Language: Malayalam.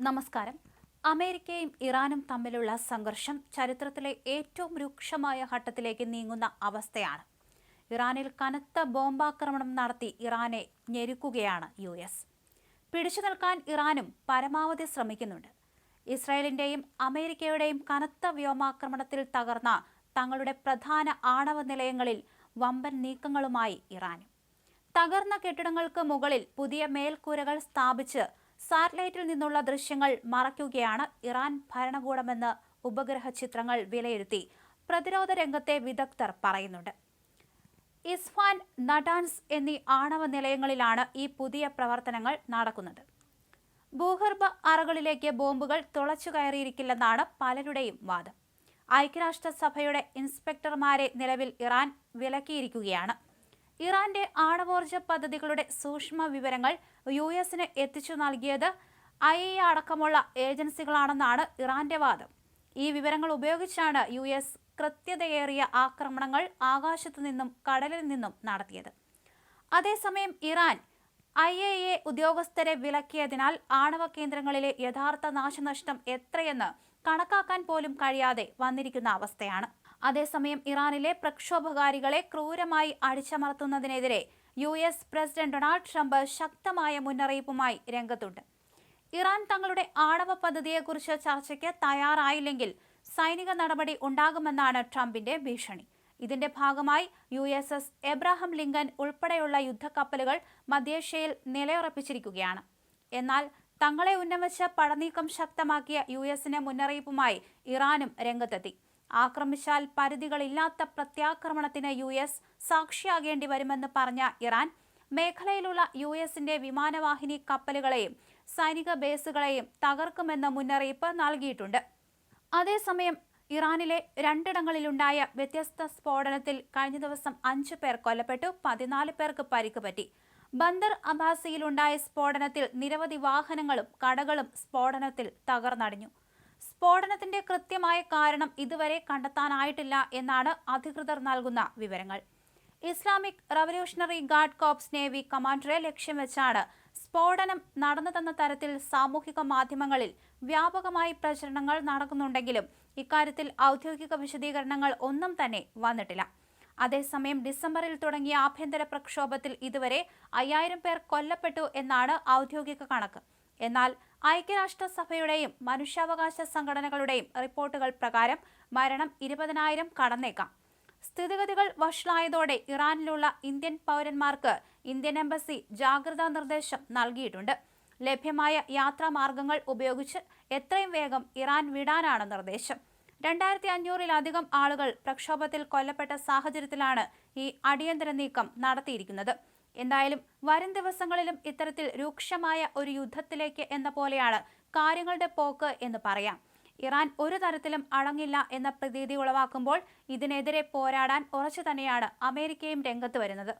നമസ്കാരം. അമേരിക്കയും ഇറാനും തമ്മിലുള്ള സംഘർഷം ചരിത്രത്തിലെ ഏറ്റവും രൂക്ഷമായ ഘട്ടത്തിലേക്ക് നീങ്ങുന്ന അവസ്ഥയാണ്. ഇറാനിൽ കനത്ത ബോംബാക്രമണം നടത്തി ഇറാനെ ഞെരുക്കുകയാണ് US. പിടിച്ചു നിൽക്കാൻ ഇറാനും പരമാവധി ശ്രമിക്കുന്നുണ്ട്. ഇസ്രായേലിന്റെയും അമേരിക്കയുടെയും കനത്ത വ്യോമാക്രമണത്തിൽ തകർന്ന തങ്ങളുടെ പ്രധാന ആണവ നിലയങ്ങളിൽ വമ്പൻ നീക്കങ്ങളുമായി ഇറാനും. തകർന്ന കെട്ടിടങ്ങൾക്ക് മുകളിൽ പുതിയ മേൽക്കൂരകൾ സ്ഥാപിച്ച് സാറ്റലൈറ്റിൽ നിന്നുള്ള ദൃശ്യങ്ങൾ മറയ്ക്കുകയാണ് ഇറാൻ ഭരണകൂടമെന്ന് ഉപഗ്രഹ ചിത്രങ്ങൾ വിലയിരുത്തി പ്രതിരോധ രംഗത്തെ വിദഗ്ധർ പറയുന്നുണ്ട്. ഇസ്ഫാൻ, നടാൻസ് എന്നീ ആണവ നിലയങ്ങളിലാണ് ഈ പുതിയ പ്രവർത്തനങ്ങൾ നടക്കുന്നത്. ഭൂഗർഭ അറകളിലേക്ക് ബോംബുകൾ തുളച്ചു കയറിയിരിക്കില്ലെന്നാണ് പലരുടെയും വാദം. ഐക്യരാഷ്ട്രസഭയുടെ ഇൻസ്പെക്ടർമാരെ നിലവിൽ ഇറാൻ വിലക്കിയിരിക്കുകയാണ്. ഇറാന്റെ ആണവോർജ പദ്ധതികളുടെ സൂക്ഷ്മ വിവരങ്ങൾ US-ന് എത്തിച്ചു നൽകിയത് IAEA അടക്കമുള്ള ഏജൻസികളാണെന്നാണ് ഇറാന്റെ വാദം. ഈ വിവരങ്ങൾ ഉപയോഗിച്ചാണ് US കൃത്യതയേറിയ ആക്രമണങ്ങൾ ആകാശത്തു നിന്നും കടലിൽ നിന്നും നടത്തിയത്. അതേസമയം ഇറാൻ IAEA ഉദ്യോഗസ്ഥരെ വിലക്കിയതിനാൽ ആണവ കേന്ദ്രങ്ങളിലെ യഥാർത്ഥ നാശനഷ്ടം എത്രയെന്ന് കണക്കാക്കാൻ പോലും കഴിയാതെ വന്നിരിക്കുന്ന അവസ്ഥയാണ്. അതേസമയം ഇറാനിലെ പ്രക്ഷോഭകാരികളെ ക്രൂരമായി അടിച്ചമർത്തുന്നതിനെതിരെ US പ്രസിഡന്റ് ഡൊണാൾഡ് ട്രംപ് ശക്തമായ മുന്നറിയിപ്പുമായി രംഗത്തുണ്ട്. ഇറാൻ തങ്ങളുടെ ആണവ പദ്ധതിയെക്കുറിച്ച് ചർച്ചയ്ക്ക് തയ്യാറായില്ലെങ്കിൽ സൈനിക നടപടി ഉണ്ടാകുമെന്നാണ് ട്രംപിന്റെ ഭീഷണി. ഇതിന്റെ ഭാഗമായി USS എബ്രഹാം ലിങ്കൻ ഉൾപ്പെടെയുള്ള യുദ്ധക്കപ്പലുകൾ മധ്യേഷ്യയിൽ നിലയുറപ്പിച്ചിരിക്കുകയാണ്. എന്നാൽ തങ്ങളെ ഉന്നമിച്ച് പടനീക്കം ശക്തമാക്കിയ US-ന് മുന്നറിയിപ്പുമായി ഇറാനും രംഗത്തെത്തി. ആക്രമിച്ചാൽ പരിധികളില്ലാത്ത പ്രത്യാക്രമണത്തിന് US സാക്ഷിയാകേണ്ടി വരുമെന്ന് പറഞ്ഞ ഇറാൻ മേഖലയിലുള്ള US-ന്റെ വിമാനവാഹിനി കപ്പലുകളെയും സൈനിക ബേസുകളെയും തകർക്കുമെന്ന മുന്നറിയിപ്പ് നൽകിയിട്ടുണ്ട്. അതേസമയം ഇറാനിലെ രണ്ടിടങ്ങളിലുണ്ടായ വ്യത്യസ്ത സ്ഫോടനത്തിൽ കഴിഞ്ഞ ദിവസം 5 പേർ കൊല്ലപ്പെട്ടു, 14 പേർക്ക് പരിക്ക് പറ്റി. ബന്ദർ അബ്ബാസിയിലുണ്ടായ സ്ഫോടനത്തിൽ നിരവധി വാഹനങ്ങളും കടകളും സ്ഫോടനത്തിൽ തകർന്നടിഞ്ഞു. സ്ഫോടനത്തിന്റെ കൃത്യമായ കാരണം ഇതുവരെ കണ്ടെത്താനായിട്ടില്ല എന്നാണ് അധികൃതർ നൽകുന്ന വിവരങ്ങൾ. Islamic revolutionary guard corps navy കമാൻഡറെ ലക്ഷ്യം വെച്ചാണ് സ്ഫോടനം നടന്നതെന്ന തരത്തിൽ സാമൂഹിക മാധ്യമങ്ങളിൽ വ്യാപകമായി പ്രചരണങ്ങൾ നടക്കുന്നുണ്ടെങ്കിലും ഇക്കാര്യത്തിൽ ഔദ്യോഗിക വിശദീകരണങ്ങൾ ഒന്നും തന്നെ വന്നിട്ടില്ല. അതേസമയം ഡിസംബറിൽ തുടങ്ങിയ ആഭ്യന്തര പ്രക്ഷോഭത്തിൽ ഇതുവരെ 5000 പേർ കൊല്ലപ്പെട്ടു എന്നാണ് ഔദ്യോഗിക കണക്ക്. എന്നാൽ ഐക്യരാഷ്ട്രസഭയുടെയും മനുഷ്യാവകാശ സംഘടനകളുടെയും റിപ്പോർട്ടുകൾ പ്രകാരം മരണം 20,000 കടന്നേക്കാം. സ്ഥിതിഗതികൾ വഷളായതോടെ ഇറാനിലുള്ള ഇന്ത്യൻ പൗരന്മാർക്ക് ഇന്ത്യൻ എംബസി ജാഗ്രതാ നിർദ്ദേശം നൽകിയിട്ടുണ്ട്. ലഭ്യമായ യാത്രാമാർഗങ്ങൾ ഉപയോഗിച്ച് എത്രയും വേഗം ഇറാൻ വിടാനാണ് നിർദ്ദേശം. 2500-ലധികം ആളുകൾ പ്രക്ഷോഭത്തിൽ കൊല്ലപ്പെട്ട സാഹചര്യത്തിലാണ് ഈ അടിയന്തര നീക്കം നടത്തിയിരിക്കുന്നത്. എന്തായാലും വരും ദിവസങ്ങളിലും ഇത്തരത്തിൽ രൂക്ഷമായ ഒരു യുദ്ധത്തിലേക്ക് എന്ന പോലെയാണ് കാര്യങ്ങളുടെ പോക്ക് എന്ന് പറയാം. ഇറാൻ ഒരു തരത്തിലും അടങ്ങില്ല എന്ന പ്രതീതി ഉളവാക്കുമ്പോൾ ഇതിനെതിരെ പോരാടാൻ ഉറച്ചു തന്നെയാണ് അമേരിക്കയും രംഗത്ത് വരുന്നത്.